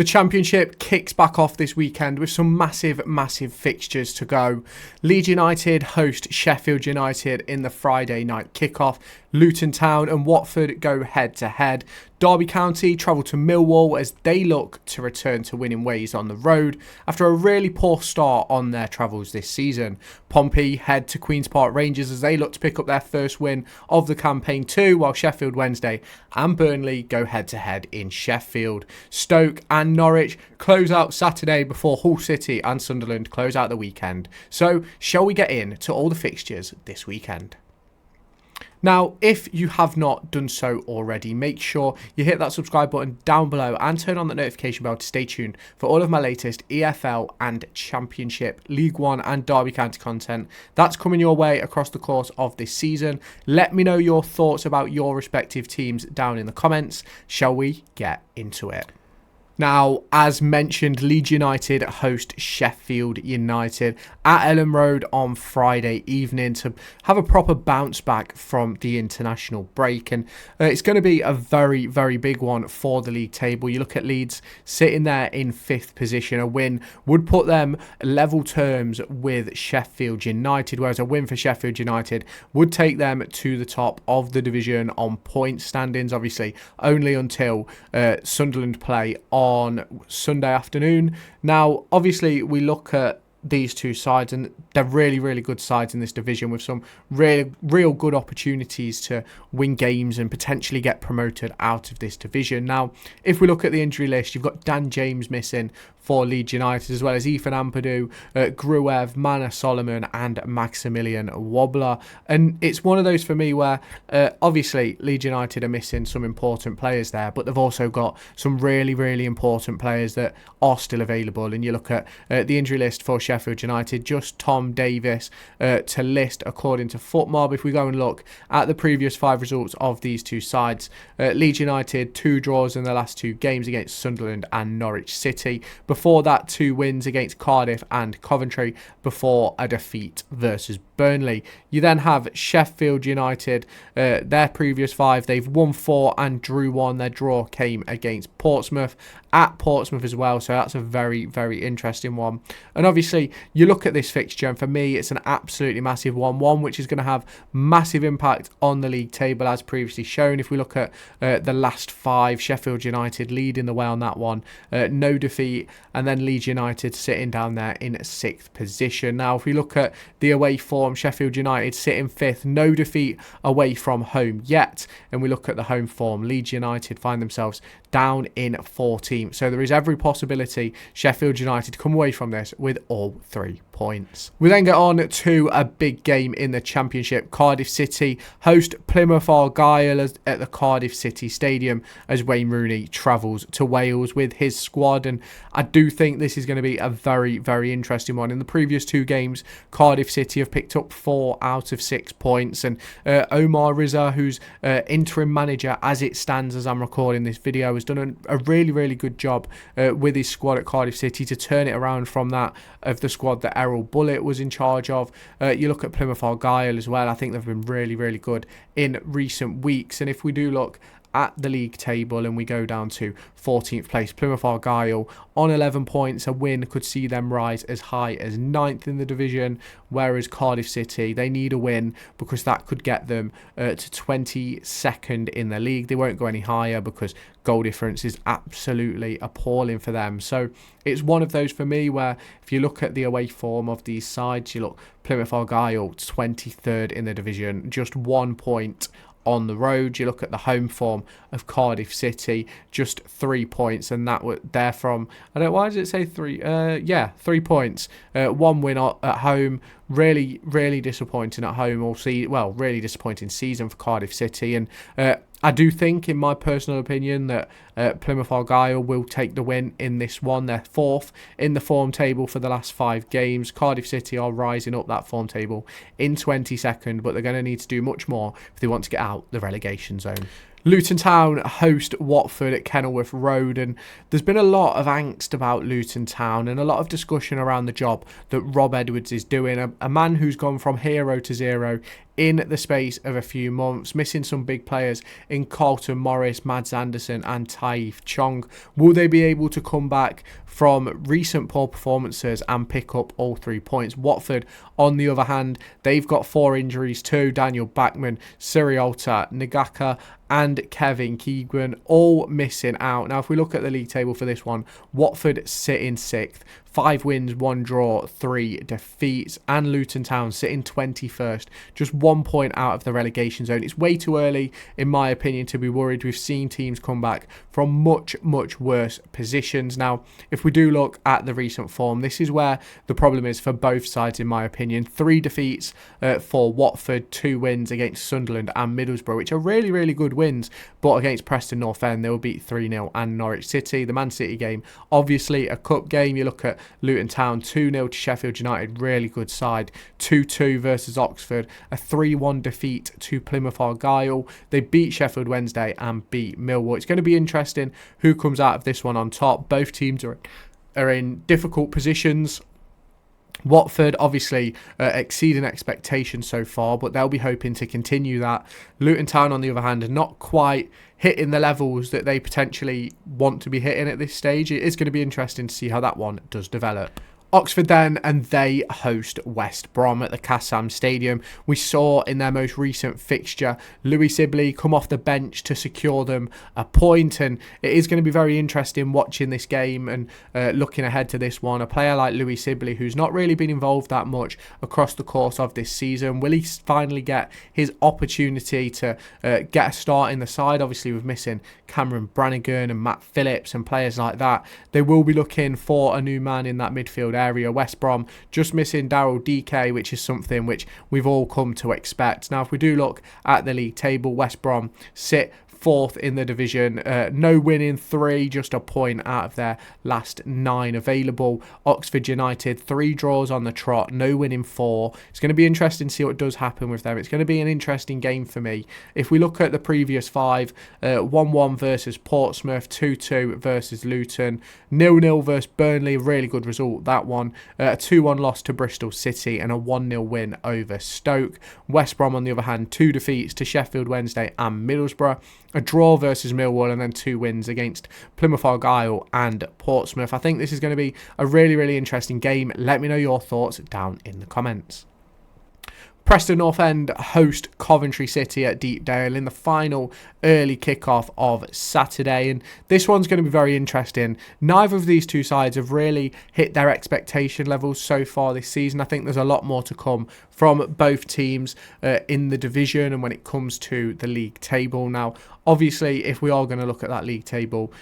The Championship kicks back off this weekend with some massive fixtures to go. Leeds United host Sheffield United in the Friday night kickoff. Luton Town and Watford go head to head. Derby County travel to Millwall as they look to return to winning ways on the road after a really poor start on their travels this season. Pompey head to Queen's Park Rangers as they look to pick up their first win of the campaign too, while Sheffield Wednesday and Burnley go head to head in Sheffield. Stoke and Norwich close out Saturday before Hull City and Sunderland close out the weekend. So shall we get in to all the fixtures this weekend? Now, if you have not done so already, make sure you hit that subscribe button down below and turn on the notification bell to stay tuned for all of my latest EFL and Championship, League One and Derby County content that's coming your way across the course of this season. Let me know your thoughts about your respective teams down in the comments. Shall we get into it? Now, as mentioned, Leeds United host Sheffield United at Ellen Road on Friday evening to have a proper bounce back from the international break. And it's going to be a very big one for the league table. You look at Leeds sitting there in 5th position. A win would put them level terms with Sheffield United, whereas a win for Sheffield United would take them to the top of the division on point standings, obviously only until Sunderland play on Sunday afternoon. Now, obviously, we look at these two sides and they're really good sides in this division with some real good opportunities to win games and potentially get promoted out of this division. Now, if we look at the injury list, you've got Dan James missing for Leeds United, as well as Ethan Ampadu, Gruev, Mana Solomon and Maximilian Wobbler. And it's one of those for me where obviously Leeds United are missing some important players there, but they've also got some really important players that are still available. And you look at the injury list for Sheffield United, just Tom Davis to list according to FootMob. If we go and look at the previous 5 results of these two sides, Leeds United 2 draws in the last 2 games against Sunderland and Norwich City. Before that, 2 wins against Cardiff and Coventry before a defeat versus Burnley. You then have Sheffield United, their previous 5, they've won 4 and drew 1. Their draw came against Portsmouth, at Portsmouth as well, so that's a very interesting one. And obviously, you look at this fixture, and for me, it's an absolutely massive one which is going to have massive impact on the league table, as previously shown. If we look at the last 5, Sheffield United leading the way on that one, no defeat, and then Leeds United sitting down there in 6th position. Now, if we look at the away form, Sheffield United sitting 5th, no defeat away from home yet. And we look at the home form, Leeds United find themselves down in 14th. So there is every possibility Sheffield United come away from this with all 3 points. We then get on to a big game in the Championship. Cardiff City host Plymouth Argyle at the Cardiff City Stadium as Wayne Rooney travels to Wales with his squad. And I do think this is going to be a very interesting one. In the previous 2 games, Cardiff City have picked up 4 out of 6 points. And Omar Rizza, who's interim manager as it stands as I'm recording this video, has done a really good job with his squad at Cardiff City to turn it around from that of the squad that Errol Bullitt was in charge of. You look at Plymouth Argyle as well. I think they've been really good in recent weeks. And if we do look at the league table and we go down to 14th place, Plymouth Argyle on 11 points. A win could see them rise as high as 9th in the division, whereas Cardiff City, they need a win because that could get them to 22nd in the league. They won't go any higher because goal difference is absolutely appalling for them. So it's one of those for me where if you look at the away form of these sides, you look Plymouth Argyle 23rd in the division, just 1 point on the road. You look at the home form of Cardiff City, just 3 points, and they're from, I don't know, why does it say 3? 3 points. 1 win at home. Really disappointing at home really disappointing season for Cardiff City. And I do think, in my personal opinion, that Plymouth Argyle will take the win in this one. They're 4th in the form table for the last 5 games. Cardiff City are rising up that form table in 22nd, but they're going to need to do much more if they want to get out the relegation zone. Luton Town host Watford at Kenilworth Road, and there's been a lot of angst about Luton Town and a lot of discussion around the job that Rob Edwards is doing. A man who's gone from hero to zero in the space of a few months, missing some big players in Carlton Morris, Mads Anderson and Taif Chong. Will they be able to come back from recent poor performances and pick up all 3 points? Watford, on the other hand, they've got 4 injuries too. Daniel Bachmann, Sirialta, Nagaka and Kevin Keegan all missing out. Now, if we look at the league table for this one, Watford sit in 6th, 5 wins, 1 draw, 3 defeats, and Luton Town sitting 21st, just 1 point out of the relegation zone. It's way too early, in my opinion, to be worried. We've seen teams come back from much, much worse positions. Now, if we do look at the recent form, this is where the problem is for both sides, in my opinion. 3 defeats for Watford, 2 wins against Sunderland and Middlesbrough, which are really, really good wins, but against Preston North End, they will beat 3-0 and Norwich City. The Man City game, obviously a cup game. You look at Luton Town, 2-0 to Sheffield United, really good side. 2-2 versus Oxford, a 3-1 defeat to Plymouth Argyle. They beat Sheffield Wednesday and beat Millwall. It's going to be interesting who comes out of this one on top. Both teams are in difficult positions. Watford obviously exceeding expectations so far, but they'll be hoping to continue that. Luton Town, on the other hand, are not quite hitting the levels that they potentially want to be hitting at this stage. It is going to be interesting to see how that one does develop. Oxford then, and they host West Brom at the Kassam Stadium. We saw in their most recent fixture Louis Sibley come off the bench to secure them a point, and it is going to be very interesting watching this game and looking ahead to this one. A player like Louis Sibley, who's not really been involved that much across the course of this season, will he finally get his opportunity to get a start in the side? Obviously, with missing Cameron Brannigan and Matt Phillips and players like that, they will be looking for a new man in that midfield area. West Brom just missing Daryl DK, which is something which we've all come to expect. Now, if we do look at the league table, West Brom sit 4th in the division, no win in 3, just a point out of their last 9 available. Oxford United, 3 draws on the trot, no win in 4. It's going to be interesting to see what does happen with them. It's going to be an interesting game for me. If we look at the previous 5, 1-1 versus Portsmouth, 2-2 versus Luton, 0-0 versus Burnley, really good result that one, a 2-1 loss to Bristol City and a 1-0 win over Stoke. West Brom, on the other hand, 2 defeats to Sheffield Wednesday and Middlesbrough, a draw versus Millwall, and then 2 wins against Plymouth Argyle and Portsmouth. I think this is going to be a really, really interesting game. Let me know your thoughts down in the comments. Preston North End host Coventry City at Deepdale in the final early kickoff of Saturday, and this one's going to be very interesting. Neither of these two sides have really hit their expectation levels so far this season. I think there's a lot more to come from both teams in the division and when it comes to the league table. Now, obviously, if we are going to look at that league table,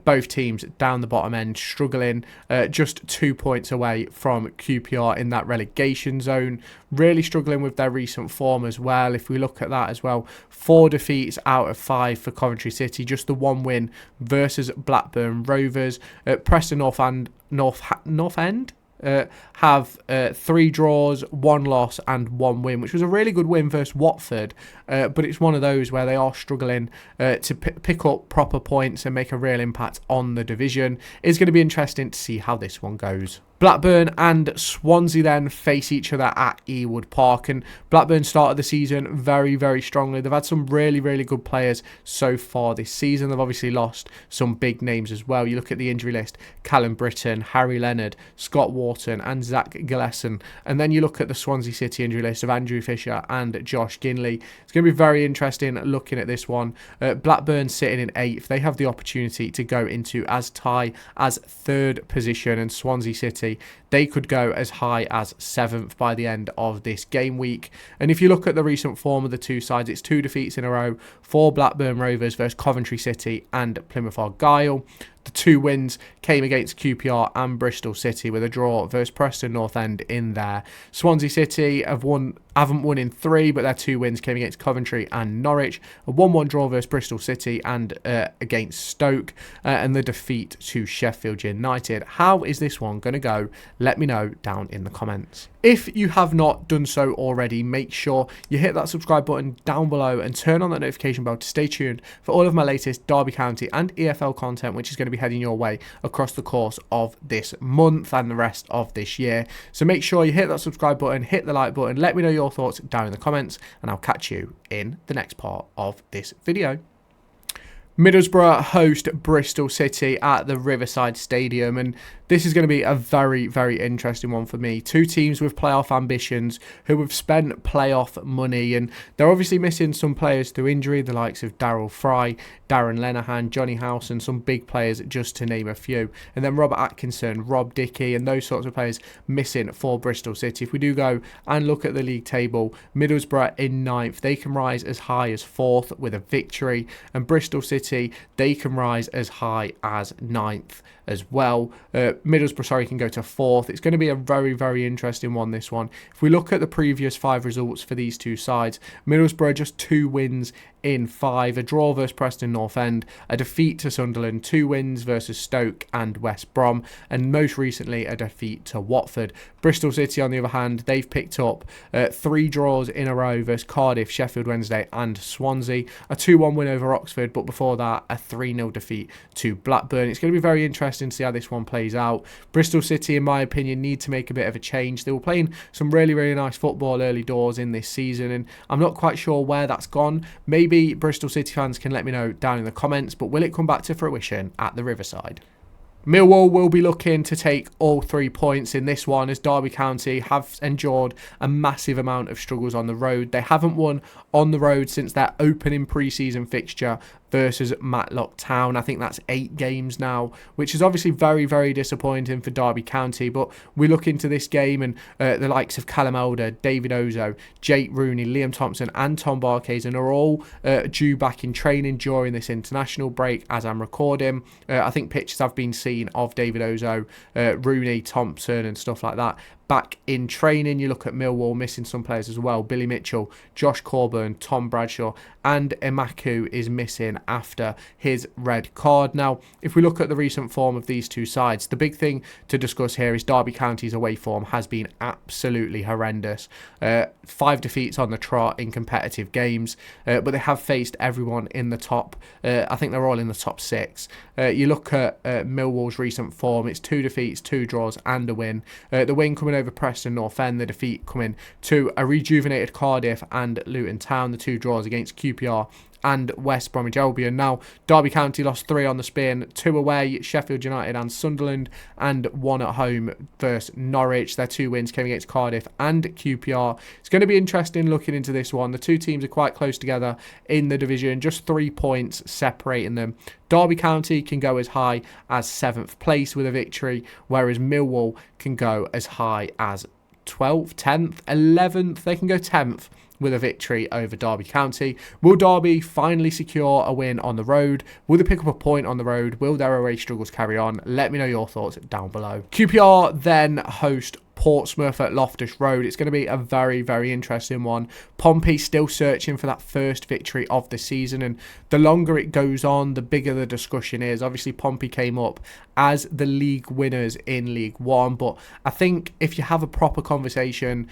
both teams down the bottom end struggling, just 2 points away from QPR in that relegation zone, really struggling with their recent form as well. If we look at that as well, 4 defeats out of 5 for Coventry City, just the 1 win versus Blackburn Rovers. Preston North End have 3 draws, 1 loss and 1 win, which was a really good win versus Watford, but it's one of those where they are struggling to pick up proper points and make a real impact on the division. It's going to be interesting to see how this one goes. Blackburn and Swansea then face each other at Ewood Park, and Blackburn started the season very, very strongly. They've had some really, really good players so far this season. They've obviously lost some big names as well. You look at the injury list: Callum Britton, Harry Leonard, Scott Wharton and Zach Gillesson. And then you look at the Swansea City injury list of Andrew Fisher and Josh Ginley. It's going to be very interesting looking at this one. Blackburn sitting in 8th. They have the opportunity to go into as high as 3rd position, and Swansea City, they could go as high as 7th by the end of this game week. And if you look at the recent form of the two sides, it's 2 defeats in a row for Blackburn Rovers versus Coventry City and Plymouth Argyle. The 2 wins came against QPR and Bristol City, with a draw versus Preston North End in there. Swansea City haven't won in 3, but their 2 wins came against Coventry and Norwich. A 1-1 draw versus Bristol City and against Stoke, and the defeat to Sheffield United. How is this one going to go? Let me know down in the comments. If you have not done so already, make sure you hit that subscribe button down below and turn on that notification bell to stay tuned for all of my latest Derby County and EFL content, which is going to be heading your way across the course of this month and the rest of this year. So make sure you hit that subscribe button, hit the like button, let me know your thoughts down in the comments, and I'll catch you in the next part of this video. Middlesbrough host Bristol City at the Riverside Stadium, and this is going to be a very, very interesting one for me. 2 teams with playoff ambitions who have spent playoff money, and they're obviously missing some players through injury, the likes of Daryl Fry, Darren Lenihan, Johnny House, and some big players, just to name a few. And then Robert Atkinson, Rob Dickey, and those sorts of players missing for Bristol City. If we do go and look at the league table, Middlesbrough in 9th, they can rise as high as 4th with a victory, and Bristol City, they can rise as high as 9th as well. Middlesbrough, can go to 4th. It's going to be a very, very interesting one, this one. If we look at the previous 5 results for these 2 sides, Middlesbrough just 2 wins in 5, a draw versus Preston North End, a defeat to Sunderland, 2 wins versus Stoke and West Brom, and most recently a defeat to Watford. Bristol City, on the other hand, they've picked up 3 draws in a row versus Cardiff, Sheffield Wednesday and Swansea, a 2-1 win over Oxford, but before that a 3-0 defeat to Blackburn. It's going to be very interesting to see how this one plays out. Bristol City, in my opinion, need to make a bit of a change. They were playing some really, really nice football early doors in this season, and I'm not quite sure where that's gone. Maybe Bristol City fans can let me know down in the comments, but will it come back to fruition at the Riverside? Millwall will be looking to take all 3 points in this one, as Derby County have endured a massive amount of struggles on the road. They haven't won on the road since their opening pre-season fixture versus Matlock Town. I think that's 8 games now, which is obviously very, very disappointing for Derby County. But we look into this game, and the likes of Callum Elder, David Ozo, Jake Rooney, Liam Thompson and Tom Barkhazen are all due back in training during this international break as I'm recording. I think pictures have been seen of David Ozo, Rooney, Thompson and stuff like that back in training. You look at Millwall missing some players as well. Billy Mitchell, Josh Corburn, Tom Bradshaw and Emaku is missing after his red card. Now, if we look at the recent form of these 2 sides, the big thing to discuss here is Derby County's away form has been absolutely horrendous. 5 defeats on the trot in competitive games, but they have faced everyone in the top. I think they're all in the top 6. You look at Millwall's recent form, it's 2 defeats, 2 draws and a win. The win coming over Preston North End, the defeat coming to a rejuvenated Cardiff and Luton Town, the 2 draws against QPR and West Bromwich Albion. Now, Derby County lost 3 on the spin, 2 away, Sheffield United and Sunderland, and 1 at home versus Norwich. Their 2 wins came against Cardiff and QPR. It's going to be interesting looking into this one. The 2 teams are quite close together in the division, just 3 points separating them. Derby County can go as high as 7th place with a victory, whereas Millwall can go as high as 12th, 10th, 11th. They can go 10th with a victory over Derby County. Will Derby finally secure a win on the road? Will they pick up a point on the road? Will their away struggles carry on? Let me know your thoughts down below. QPR then host Portsmouth at Loftus Road. It's going to be a very, very interesting one. Pompey still searching for that first victory of the season, and the longer it goes on, the bigger the discussion is. Obviously, Pompey came up as the league winners in League One, but I think if you have a proper conversation,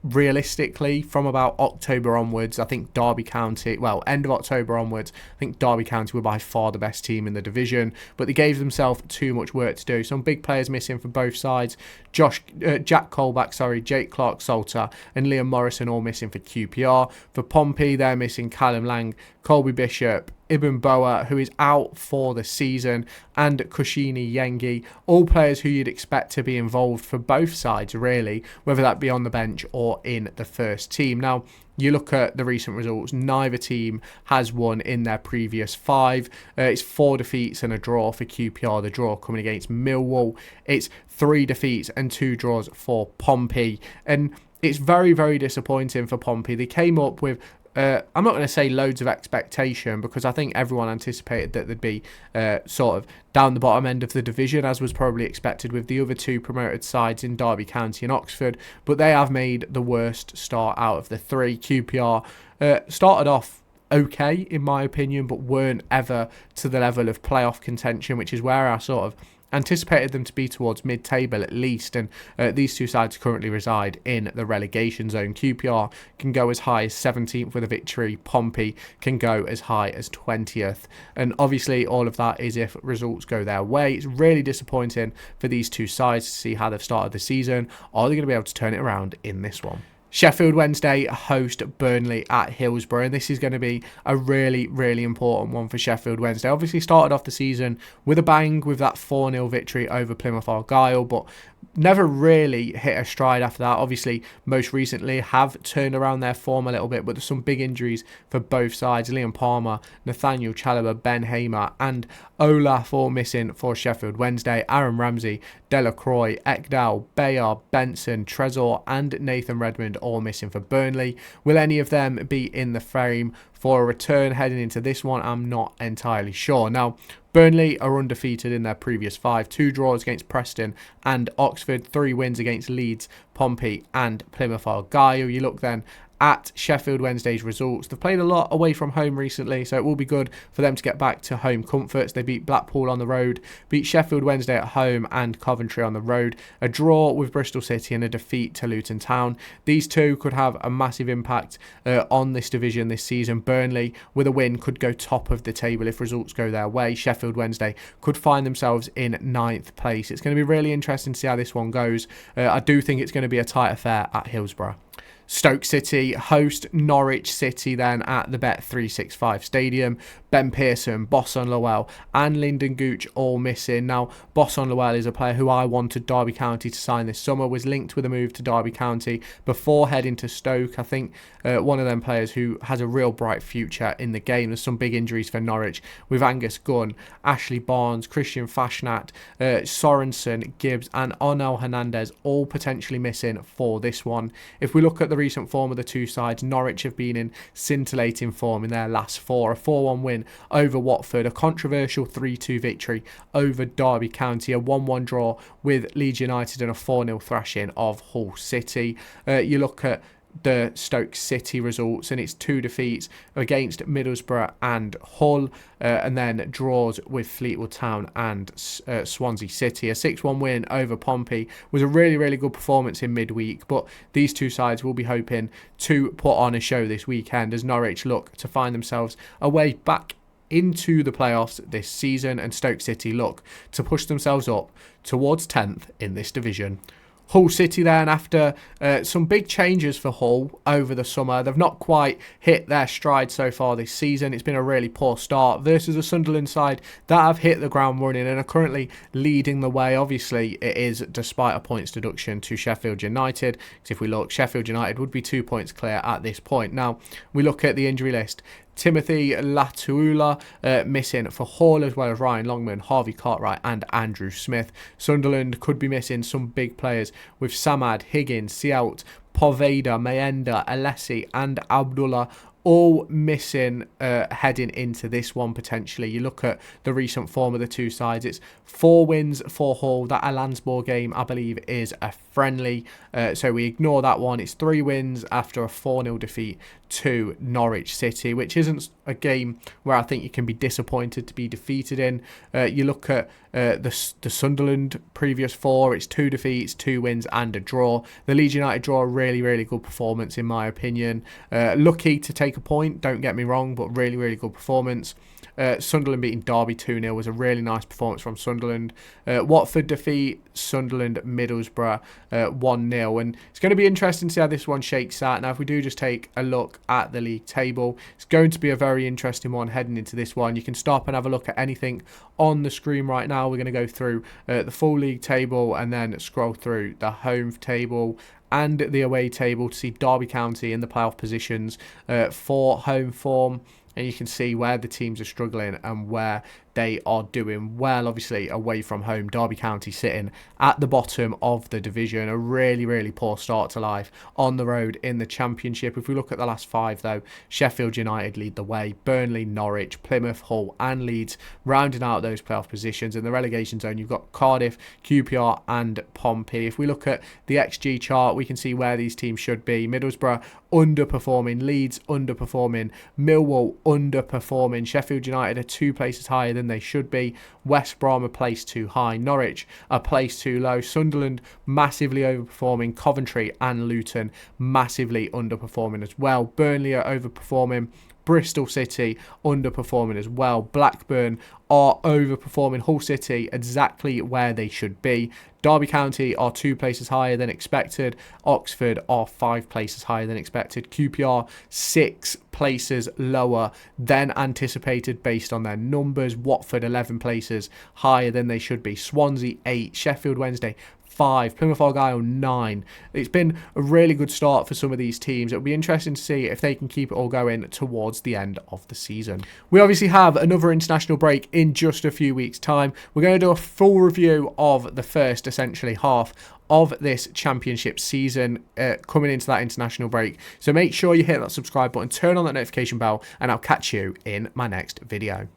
realistically, from about October onwards, I think Derby County, well, end of October onwards, I think Derby County were by far the best team in the division, but they gave themselves too much work to do. Some big players missing from both sides. Jack Colback, Jake Clark-Salter and Liam Morrison all missing for QPR. For Pompey, they're missing Callum Lang, Colby Bishop, Ibn Boa, who is out for the season, and Kushini Yengi, all players who you'd expect to be involved for both sides, really, whether that be on the bench or in the first team. Now, you look at the recent results, neither team has won in their previous 5. It's 4 defeats and a draw for QPR, the draw coming against Millwall. It's 3 defeats and 2 draws for Pompey, and it's very, very disappointing for Pompey. They came up with I'm not going to say loads of expectation, because I think everyone anticipated that they'd be sort of down the bottom end of the division, as was probably expected with the other two promoted sides in Derby County and Oxford, but they have made the worst start out of the three. QPR started off okay in my opinion, but weren't ever to the level of playoff contention, which is where I sort of anticipated them to be towards mid-table at least, and these two sides currently reside in the relegation zone. QPR can go as high as 17th with a victory. Pompey can go as high as 20th, and obviously all of that is if results go their way. It's really disappointing for these two sides to see how they've started the season. Are they going to be able to turn it around in this one? Sheffield Wednesday host Burnley at Hillsborough, and this is going to be a really, really important one for Sheffield Wednesday. Obviously started off the season with a bang with that 4-0 victory over Plymouth Argyle, but never really hit a stride after that. Obviously, most recently have turned around their form a little bit, but there's some big injuries for both sides. Liam Palmer, Nathaniel Chalobah, Ben Hamer and Olaf all missing for Sheffield Wednesday. Aaron Ramsey, Delacroix, Ekdal, Bayard, Benson, Trezor and Nathan Redmond all missing for Burnley. Will any of them be in the frame for a return heading into this one? I'm not entirely sure. Now, Burnley are undefeated in their previous 5, 2 draws against Preston and Oxford, 3 wins against Leeds, Pompey and Plymouth Argyle. You look then at Sheffield Wednesday's results. They've played a lot away from home recently, so it will be good for them to get back to home comforts. They beat Blackpool on the road, beat Sheffield Wednesday at home and Coventry on the road, a draw with Bristol City and a defeat to Luton Town. These two could have a massive impact on this division this season. Burnley, with a win, could go top of the table if results go their way. Sheffield Wednesday could find themselves in 9th place. It's going to be really interesting to see how this one goes. I do think it's going to be a tight affair at Hillsborough. Stoke City host Norwich City then at the Bet365 Stadium. Ben Pearson, Bosson Lowell and Lyndon Gooch all missing. Now, Bosson Lowell is a player who I wanted Derby County to sign this summer, was linked with a move to Derby County before heading to Stoke. I think one of them players who has a real bright future in the game. There's some big injuries for Norwich with Angus Gunn, Ashley Barnes, Christian Fashnat, Sorensen, Gibbs and Onel Hernandez all potentially missing for this one. If we look at the recent form of the two sides, Norwich have been in scintillating form in their last 4. A 4-1 win over Watford, a controversial 3-2 victory over Derby County, a 1-1 draw with Leeds United and a 4-0 thrashing of Hull City. You look at the Stoke City results and it's 2 defeats against Middlesbrough and Hull, and then draws with Fleetwood Town and Swansea City. A 6-1 win over Pompey was a really, really good performance in midweek, but these two sides will be hoping to put on a show this weekend as Norwich look to find themselves a way back into the playoffs this season, and Stoke City look to push themselves up towards 10th in this division. Hull City then, after some big changes for Hull over the summer. They've not quite hit their stride so far this season. It's been a really poor start versus a Sunderland side that have hit the ground running and are currently leading the way. Obviously, it is despite a points deduction to Sheffield United, because if we look, Sheffield United would be 2 points clear at this point. Now, we look at the injury list. Timothy Latuula missing for Hull, as well as Ryan Longman, Harvey Cartwright and Andrew Smith. Sunderland could be missing some big players with Samad, Higgins, Sialt, Poveda, Mayenda, Alessi and Abdullah all missing heading into this one potentially. You look at the recent form of the two sides, it's 4 wins for Hull. That Alansbourg game, I believe, is a friendly, so we ignore that one. It's 3 wins after a 4-0 defeat to Norwich City, which isn't a game where I think you can be disappointed to be defeated in. You look at the Sunderland previous 4, it's 2 defeats, 2 wins and a draw. The Leeds United draw, a really, really good performance in my opinion. Lucky to take a point, don't get me wrong, but really, really good performance. Sunderland beating Derby 2-0 was a really nice performance from Sunderland. Watford defeat Sunderland Middlesbrough 1-0, and it's going to be interesting to see how this one shakes out. Now, if we do just take a look at the league table, it's going to be a very interesting one heading into this one. You can stop and have a look at anything on the screen right now. We're going to go through the full league table and then scroll through the home table and the away table to see Derby County in the playoff positions for home form. and you can see where the teams are struggling and where they are doing well. Obviously, away from home, Derby County sitting at the bottom of the division. A really, really poor start to life on the road in the Championship. If we look at the last 5, though, Sheffield United lead the way. Burnley, Norwich, Plymouth, Hull and Leeds rounding out those playoff positions. In the relegation zone, you've got Cardiff, QPR and Pompey. If we look at the XG chart, we can see where these teams should be. Middlesbrough underperforming, Leeds underperforming, Millwall underperforming, Sheffield United are 2 places higher than they should be, West Brom a place too high, Norwich a place too low, Sunderland massively overperforming, Coventry and Luton massively underperforming as well, Burnley are overperforming, Bristol City underperforming as well. Blackburn are overperforming. Hull City exactly where they should be. Derby County are 2 places higher than expected. Oxford are 5 places higher than expected. QPR 6 places lower than anticipated based on their numbers. Watford 11 places higher than they should be. Swansea 8. Sheffield Wednesday 5, Plymouth Argyle 9. It's been a really good start for some of these teams. It'll be interesting to see if they can keep it all going towards the end of the season. We obviously have another international break in just a few weeks' time. We're going to do a full review of the first, essentially, half of this championship season coming into that international break. So make sure you hit that subscribe button, turn on that notification bell, and I'll catch you in my next video.